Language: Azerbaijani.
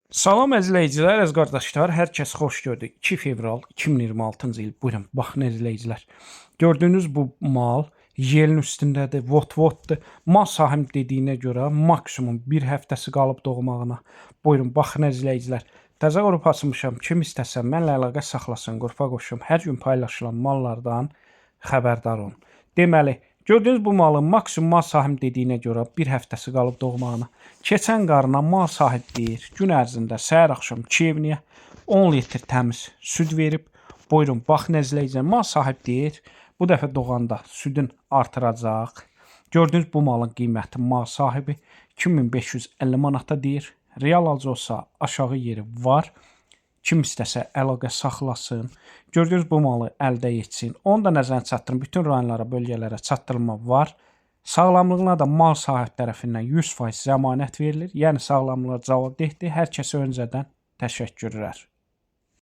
Salam əzizləyicilər, əziz qardaşlar, hər kəs xoş gördük. 2 fevral 2026-cı il. Buyurun, baxın əzizləyicilər. Gördüyünüz bu mal yelin üstündədir, vot-votdur. Mal sahib dediyinə görə maksimum bir həftəsi qalıb doğmağına. Buyurun, baxın əzizləyicilər. Təzə qrup açmışam. Kim istəsə mənlə əlaqə saxlasın, qrupa qoşum. Hər gün paylaşılan mallardan xəbərdar olun. Deməli, gördüyünüz bu malın maksimum mal sahib dediyinə görə bir həftəsi qalıb doğmağına. Keçən qarına mal sahib deyir, gün ərzində səhər axşam 2 evniyə 10 litr təmiz süd verib. Buyurun, baxın əzizləyicilər, mal sahib deyir, bu dəfə doğanda südün artıracaq. Gördüyünüz bu malın qiyməti mal sahibi 2550 manata deyir. Real alıcı olsa aşağı yeri var. Kim istəsə əlaqə saxlasın. Gördüyünüz bu malı əldə etsin. Onu da nəzərə çatdırın. Bütün rayonlara, bölgələrə çatdırılma var. Sağlamlığına da mal sahib tərəfindən 100% zəmanət verilir. Yəni sağlamlığa cavabdehdir. Hər kəsə öncədən təşəkkürlər.